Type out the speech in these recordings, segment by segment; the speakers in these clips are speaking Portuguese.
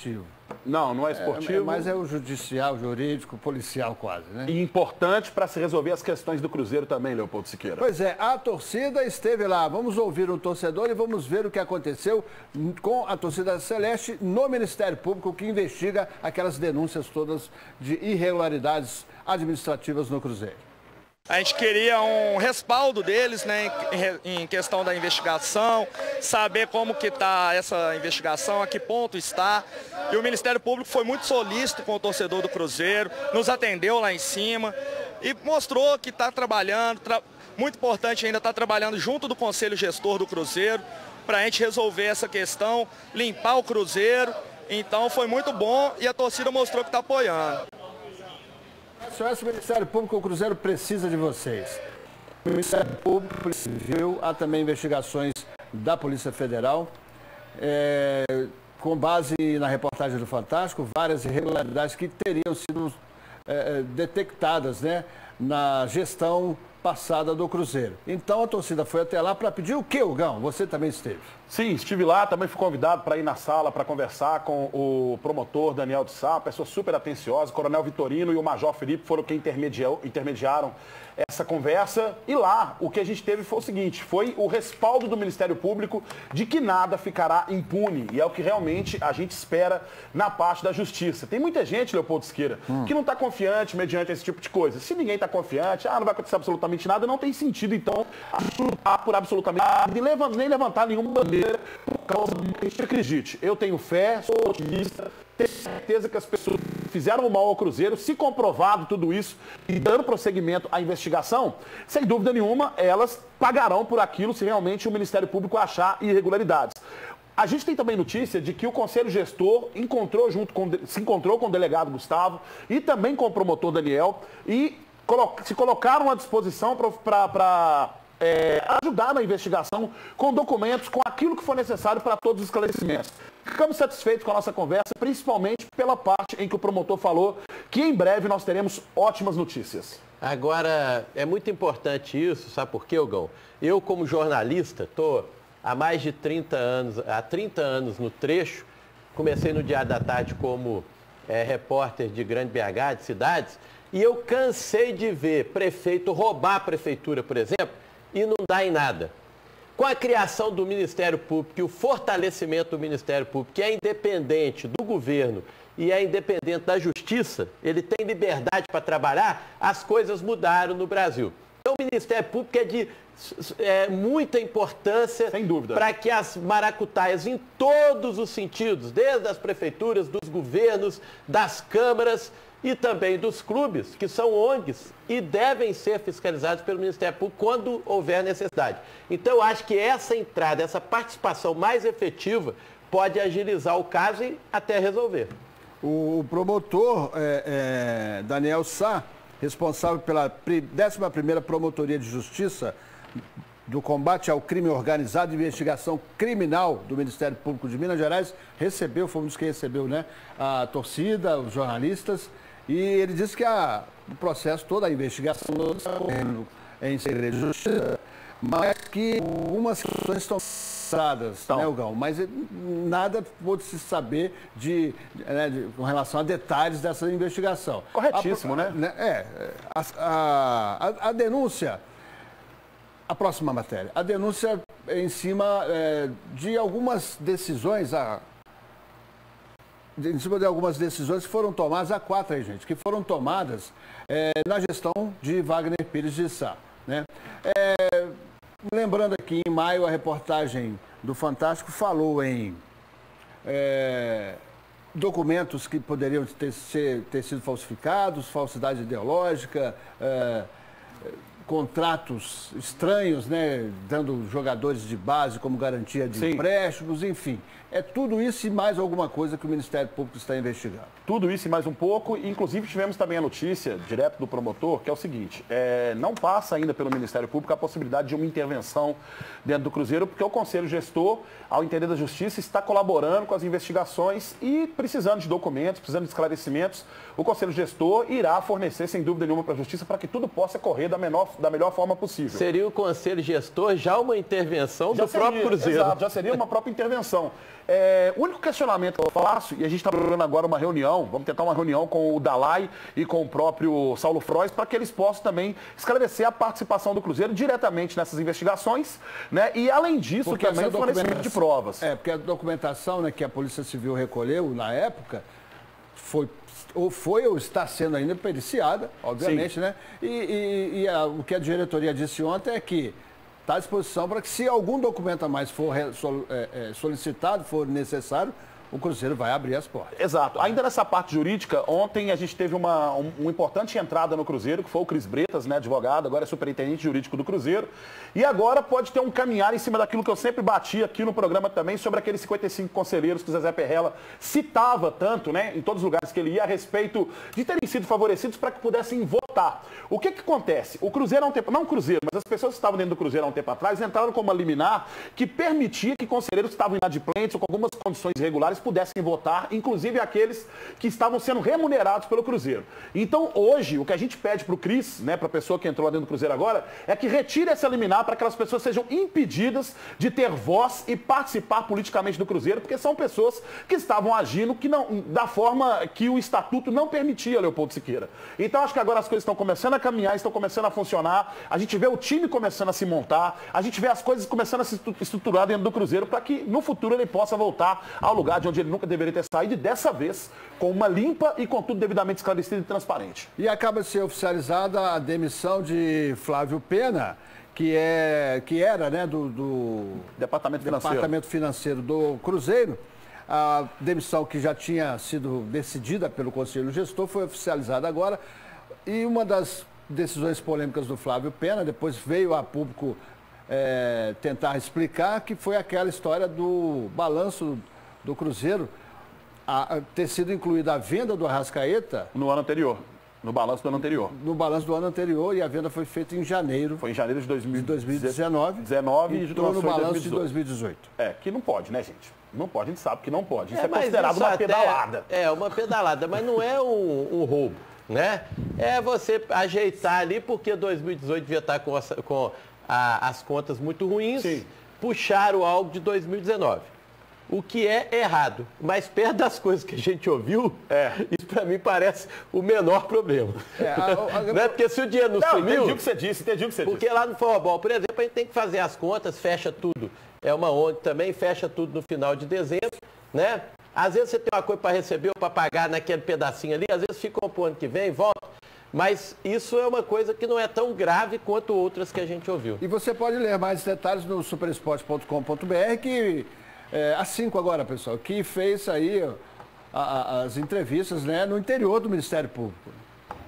esportivo. Não, não é esportivo. Mas é o judicial, jurídico, policial quase, né? E importante para se resolver as questões do Cruzeiro também, Leopoldo Siqueira. Pois é, a torcida esteve lá. Vamos ouvir o torcedor e vamos ver o que aconteceu com a torcida celeste no Ministério Público, que investiga aquelas denúncias todas de irregularidades administrativas no Cruzeiro. A gente queria um respaldo deles, né, em questão da investigação, saber como que está essa investigação, a que ponto está. E o Ministério Público foi muito solícito com o torcedor do Cruzeiro, nos atendeu lá em cima e mostrou que está trabalhando, muito importante ainda está trabalhando junto do Conselho Gestor do Cruzeiro, para a gente resolver essa questão, limpar o Cruzeiro. Então foi muito bom e a torcida mostrou que está apoiando. SOS Ministério Público, o Cruzeiro precisa de vocês. O Ministério Público Civil, há também investigações da Polícia Federal. Com base na reportagem do Fantástico, várias irregularidades que teriam sido detectadas, né, na gestão passada do Cruzeiro. Então a torcida foi até lá para pedir o quê, Hugão? Você também esteve? Sim, estive lá, também fui convidado para ir na sala para conversar com o promotor Daniel de Sá, pessoa super atenciosa, o Coronel Vitorino e o Major Felipe foram quem intermediaram essa conversa. E lá o que a gente teve foi o seguinte, foi o respaldo do Ministério Público de que nada ficará impune. E é o que realmente a gente espera na parte da justiça. Tem muita gente, Leopoldo Siqueira, que não está confiante mediante esse tipo de coisa. Se ninguém está confiante, não vai acontecer absolutamente nada, não tem sentido, então, lutar por absolutamente nada e nem levantar nenhuma bandeira por causa do que a gente acredite. Eu tenho fé, sou otimista, tenho certeza que as pessoas fizeram mal ao Cruzeiro, se comprovado tudo isso e dando prosseguimento à investigação, sem dúvida nenhuma, elas pagarão por aquilo se realmente o Ministério Público achar irregularidades. A gente tem também notícia de que o Conselho Gestor se encontrou com o delegado Gustavo e também com o promotor Daniel e se colocaram à disposição para ajudar na investigação com documentos, com aquilo que for necessário para todos os esclarecimentos. Ficamos satisfeitos com a nossa conversa, principalmente pela parte em que o promotor falou que em breve nós teremos ótimas notícias. Agora, é muito importante isso, sabe por quê, Hugão? Eu, como jornalista, estou há mais de 30 anos no trecho, comecei no Diário da Tarde como repórter de Grande BH, de cidades, e eu cansei de ver prefeito roubar a prefeitura, por exemplo, e não dá em nada. Com a criação do Ministério Público e o fortalecimento do Ministério Público, que é independente do governo e é independente da justiça, ele tem liberdade para trabalhar, as coisas mudaram no Brasil. Então o Ministério Público é de muita importância para que as maracutaias, em todos os sentidos, desde as prefeituras, dos governos, das câmaras e também dos clubes, que são ONGs e devem ser fiscalizados pelo Ministério Público quando houver necessidade. Então, eu acho que essa entrada, essa participação mais efetiva pode agilizar o caso e até resolver. O promotor Daniel Sá, responsável pela 11ª Promotoria de Justiça do Combate ao Crime Organizado e Investigação Criminal do Ministério Público de Minas Gerais, foi um dos que recebeu, né, a torcida, os jornalistas, e ele disse que o processo, toda a investigação está correndo em segredo de justiça, mas que algumas questões estão passadas, né, Hugão? Mas nada pôde se saber com relação a detalhes dessa investigação. Corretíssimo, né? A denúncia, a próxima matéria, a denúncia em cima de algumas decisões, que foram tomadas, há 4 aí, gente, que foram tomadas na gestão de Wagner Pires de Sá, né? Lembrando aqui, em maio, a reportagem do Fantástico falou em documentos que poderiam ter sido falsificados, falsidade ideológica, contratos estranhos, né, dando jogadores de base como garantia de empréstimos, enfim. É tudo isso e mais alguma coisa que o Ministério Público está investigando. Tudo isso e mais um pouco. Inclusive, tivemos também a notícia, direto do promotor, que é o seguinte, não passa ainda pelo Ministério Público a possibilidade de uma intervenção dentro do Cruzeiro, porque o Conselho Gestor, ao entender da Justiça, está colaborando com as investigações e precisando de documentos, precisando de esclarecimentos. O Conselho Gestor irá fornecer, sem dúvida nenhuma, para a Justiça para que tudo possa correr da melhor da melhor forma possível. Seria o conselho gestor já uma intervenção do próprio Cruzeiro. Exato, já seria uma própria intervenção. O único questionamento que eu faço, e a gente está procurando agora uma reunião, vamos tentar uma reunião com o Dalai e com o próprio Saulo Frois, para que eles possam também esclarecer a participação do Cruzeiro diretamente nessas investigações, né? E além disso, porque também o fornecimento de provas. Porque a documentação, né, que a Polícia Civil recolheu na época foi ou está sendo ainda periciada, obviamente, sim, né? O que a diretoria disse ontem é que está à disposição para que, se algum documento a mais for solicitado, for necessário, o Cruzeiro vai abrir as portas. Exato. Ainda nessa parte jurídica, ontem a gente teve uma importante entrada no Cruzeiro, que foi o Cris Bretas, né, advogado, agora é superintendente jurídico do Cruzeiro. E agora pode ter um caminhar em cima daquilo que eu sempre bati aqui no programa também, sobre aqueles 55 conselheiros que o Zezé Perrella citava tanto, né, em todos os lugares que ele ia, a respeito de terem sido favorecidos para que pudessem votar. O que acontece? O Cruzeiro há um tempo, não o Cruzeiro, mas as pessoas que estavam dentro do Cruzeiro há um tempo atrás entraram com uma liminar que permitia que conselheiros que estavam inadimplentes ou com algumas condições irregulares pudessem votar, inclusive aqueles que estavam sendo remunerados pelo Cruzeiro. Então, hoje, o que a gente pede para o Cris, né, para a pessoa que entrou lá dentro do Cruzeiro agora, é que retire essa liminar para que aquelas pessoas sejam impedidas de ter voz e participar politicamente do Cruzeiro, porque são pessoas que estavam agindo da forma que o estatuto não permitia, Leopoldo Siqueira. Então, acho que agora as coisas estão começando a caminhar, estão começando a funcionar, a gente vê o time começando a se montar, a gente vê as coisas começando a se estruturar dentro do Cruzeiro para que no futuro ele possa voltar ao lugar de onde ele nunca deveria ter saído, e dessa vez com uma limpa e com tudo devidamente esclarecido e transparente. E acaba de ser oficializada a demissão de Flávio Pena, que era, né, do Departamento Financeiro do Cruzeiro. A demissão, que já tinha sido decidida pelo Conselho Gestor, foi oficializada agora. E uma das decisões polêmicas do Flávio Pena, depois veio a público tentar explicar, que foi aquela história do balanço do Cruzeiro ter sido incluída a venda do Arrascaeta no ano anterior. No balanço do ano anterior. No balanço do ano anterior, e a venda foi feita em janeiro. Foi em janeiro de 2019. E entrou no balanço de 2018. Que não pode, né, gente? Não pode, a gente sabe que não pode. Isso é considerado uma pedalada. Uma pedalada, mas não é um roubo, né? É você ajeitar ali, porque 2018 devia estar com as contas muito ruins, sim, puxaram algo de 2019. O que é errado, mas perto das coisas que a gente ouviu, isso para mim parece o menor problema. Não é porque se o dinheiro não sumiu... Entendi o que você disse, Porque lá no futebol, por exemplo, a gente tem que fazer as contas, fecha tudo. É uma ONG também, fecha tudo no final de dezembro, né? Às vezes você tem uma coisa para receber ou para pagar naquele pedacinho ali, às vezes fica para o ano que vem, volta. Mas isso é uma coisa que não é tão grave quanto outras que a gente ouviu. E você pode ler mais detalhes no superesporte.com.br, que... a 5 agora, pessoal, que fez aí as entrevistas, né, no interior do Ministério Público.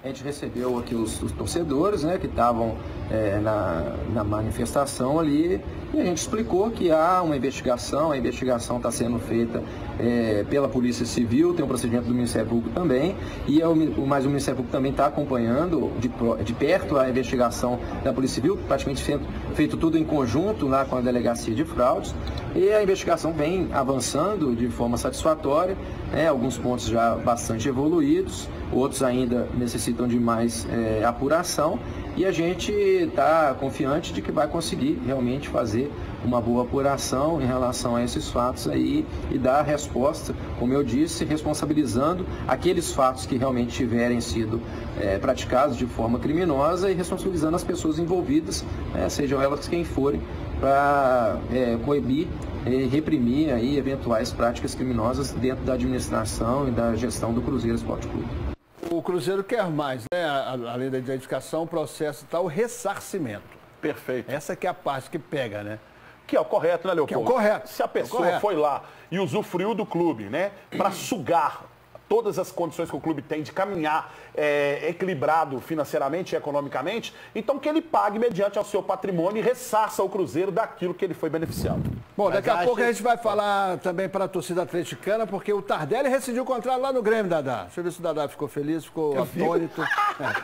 A gente recebeu aqui os torcedores, né, que estavam na manifestação ali, e a gente explicou que há uma investigação, a investigação está sendo feita pela Polícia Civil, tem um procedimento do Ministério Público também, mas o Ministério Público também está acompanhando de perto a investigação da Polícia Civil, praticamente feito tudo em conjunto lá com a Delegacia de Fraudes, e a investigação vem avançando de forma satisfatória, alguns pontos já bastante evoluídos, outros ainda necessitam de mais apuração, e a gente está confiante de que vai conseguir realmente fazer uma boa apuração em relação a esses fatos aí e dar a resposta, como eu disse, responsabilizando aqueles fatos que realmente tiverem sido praticados de forma criminosa e responsabilizando as pessoas envolvidas, sejam elas quem forem, para coibir e reprimir aí eventuais práticas criminosas dentro da administração e da gestão do Cruzeiro Esporte Clube. O Cruzeiro quer mais, né? Além da identificação, o processo está o ressarcimento. Perfeito. Essa que é a parte que pega, né? Que é o correto, né, Leopoldo? Que é o correto. Se a pessoa foi lá e usufruiu do clube, né, para sugar todas as condições que o clube tem de caminhar equilibrado financeiramente e economicamente, então que ele pague mediante ao seu patrimônio e ressarça ao Cruzeiro daquilo que ele foi beneficiado. Bom, daqui a pouco a gente vai falar também para a torcida atleticana, porque o Tardelli rescindiu o contrato lá no Grêmio, Dadá. Deixa eu ver se o Dadá ficou feliz, ficou atônito.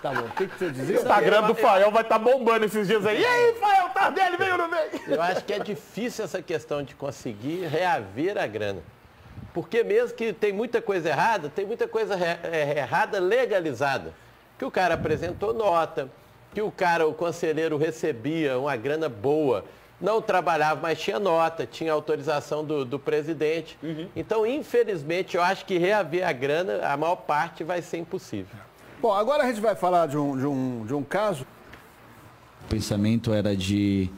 Tá bom. O que você dizia? O Instagram do Fael vai estar bombando esses dias aí. E aí, Fael, Tardelli veio ou não veio? Eu acho que é difícil essa questão de conseguir reaver a grana. Porque mesmo que tem muita coisa errada, tem muita coisa errada legalizada. Que o cara apresentou nota, que o conselheiro recebia uma grana boa, não trabalhava, mas tinha nota, tinha autorização do presidente. Então, infelizmente, eu acho que reaver a grana, a maior parte vai ser impossível. Bom, agora a gente vai falar de um caso. O pensamento era de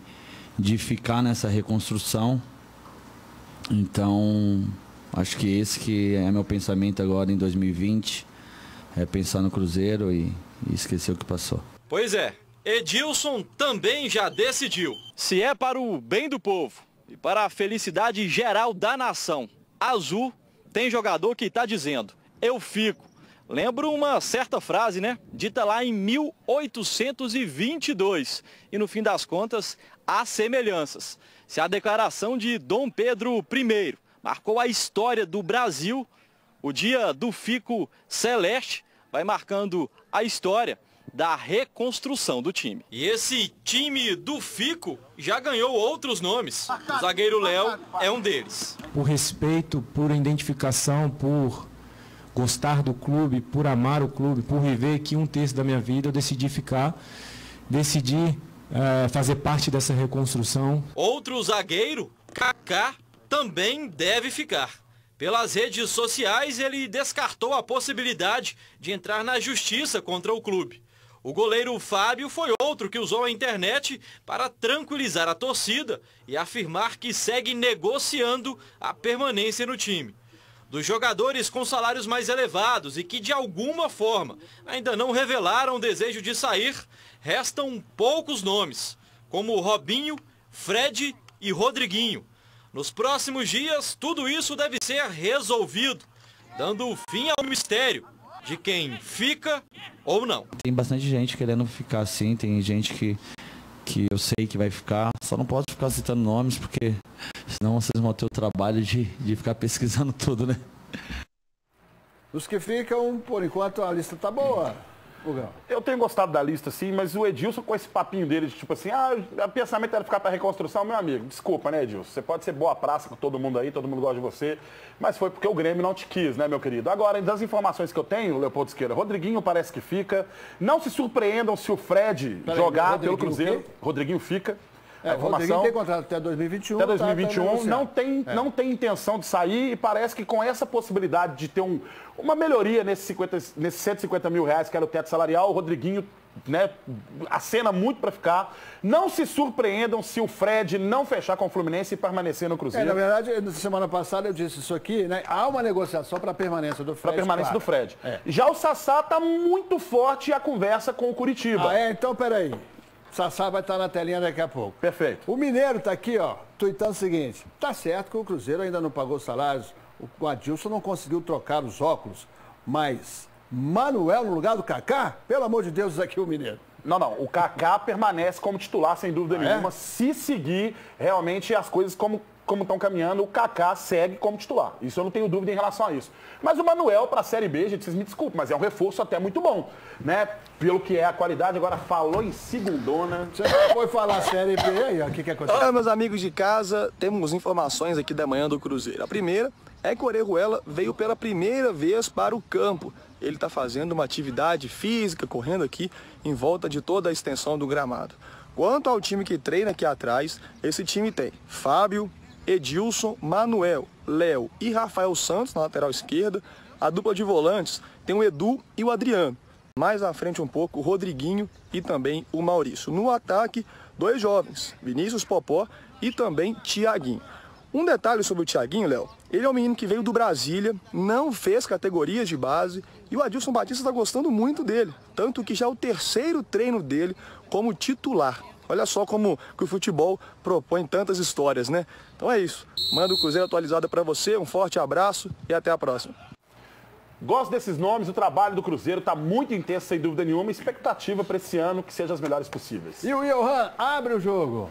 ficar nessa reconstrução. Então, acho que esse que é meu pensamento agora em 2020, é pensar no Cruzeiro e esquecer o que passou. Pois é, Edilson também já decidiu. Se é para o bem do povo e para a felicidade geral da nação, Azul tem jogador que está dizendo, eu fico. Lembro uma certa frase, né? Dita lá em 1822. E no fim das contas, há semelhanças. Se a declaração de Dom Pedro I marcou a história do Brasil, o dia do Fico Celeste vai marcando a história da reconstrução do time. E esse time do Fico já ganhou outros nomes. O zagueiro Léo é um deles. Por respeito, por identificação, por gostar do clube, por amar o clube, por viver aqui 1/3 da minha vida, eu decidi ficar, decidi fazer parte dessa reconstrução. Outro zagueiro, Kaká, também deve ficar. Pelas redes sociais, ele descartou a possibilidade de entrar na justiça contra o clube. O goleiro Fábio foi outro que usou a internet para tranquilizar a torcida e afirmar que segue negociando a permanência no time. Dos jogadores com salários mais elevados e que de alguma forma ainda não revelaram o desejo de sair, restam poucos nomes, como Robinho, Fred e Rodriguinho. Nos próximos dias, tudo isso deve ser resolvido, dando fim ao mistério de quem fica ou não. Tem bastante gente querendo ficar sim, tem gente que eu sei que vai ficar, só não posso ficar citando nomes porque senão vocês vão ter o trabalho de ficar pesquisando tudo, né? Os que ficam, por enquanto, a lista tá boa. Eu tenho gostado da lista, sim, mas o Edilson com esse papinho dele de tipo assim, o pensamento era ficar para reconstrução, meu amigo, desculpa, né, Edilson? Você pode ser boa praça com todo mundo aí, todo mundo gosta de você, mas foi porque o Grêmio não te quis, né, meu querido? Agora, das informações que eu tenho, Leopoldo Siqueira, Rodriguinho parece que fica. Não se surpreendam se o Fred jogar pelo Cruzeiro. Rodriguinho fica. O Rodriguinho tem contrato até 2021. Até 2021, não tem intenção de sair e parece que com essa possibilidade de ter uma melhoria nesses 150 mil reais, que era o teto salarial, o Rodriguinho, né, acena muito para ficar. Não se surpreendam se o Fred não fechar com o Fluminense e permanecer no Cruzeiro. Na verdade, na semana passada eu disse isso aqui, né? Há uma negociação para a permanência do Fred. Para a permanência do Fred. Já o Sassá está muito forte a conversa com o Curitiba. Então peraí. O Sassá vai estar na telinha daqui a pouco. Perfeito. O Mineiro está aqui, ó, tuitando o seguinte. Tá certo que o Cruzeiro ainda não pagou os salários. O Adilson não conseguiu trocar os óculos. Mas Manuel no lugar do Kaká? Pelo amor de Deus, aqui o Mineiro. Não. O Kaká permanece como titular, sem dúvida nenhuma. Se seguir realmente as coisas como estão caminhando, o Kaká segue como titular. Isso eu não tenho dúvida em relação a isso. Mas o Manuel, para a Série B, gente, vocês me desculpem, mas é um reforço até muito bom, né? Pelo que é a qualidade. Agora, falou em segundona. Você foi falar Série B aí, ó, o que aconteceu? Olá, meus amigos de casa, temos informações aqui da manhã do Cruzeiro. A primeira é que o Orejuela veio pela primeira vez para o campo. Ele está fazendo uma atividade física, correndo aqui em volta de toda a extensão do gramado. Quanto ao time que treina aqui atrás, esse time tem Fábio, Edilson, Manuel, Léo e Rafael Santos na lateral esquerda. A dupla de volantes tem o Edu e o Adriano. Mais à frente um pouco, o Rodriguinho e também o Maurício. No ataque, 2 jovens, Vinícius Popó e também Thiaguinho. Um detalhe sobre o Thiaguinho, Léo, ele é um menino que veio do Brasília, não fez categorias de base e o Adilson Batista está gostando muito dele. Tanto que já é o 3º treino dele como titular. Olha só como que o futebol propõe tantas histórias, né? Então é isso. Manda o Cruzeiro atualizado para você, um forte abraço e até a próxima. Gosto desses nomes, o trabalho do Cruzeiro está muito intenso, sem dúvida nenhuma. Expectativa para esse ano que seja as melhores possíveis. E o Johan abre o jogo.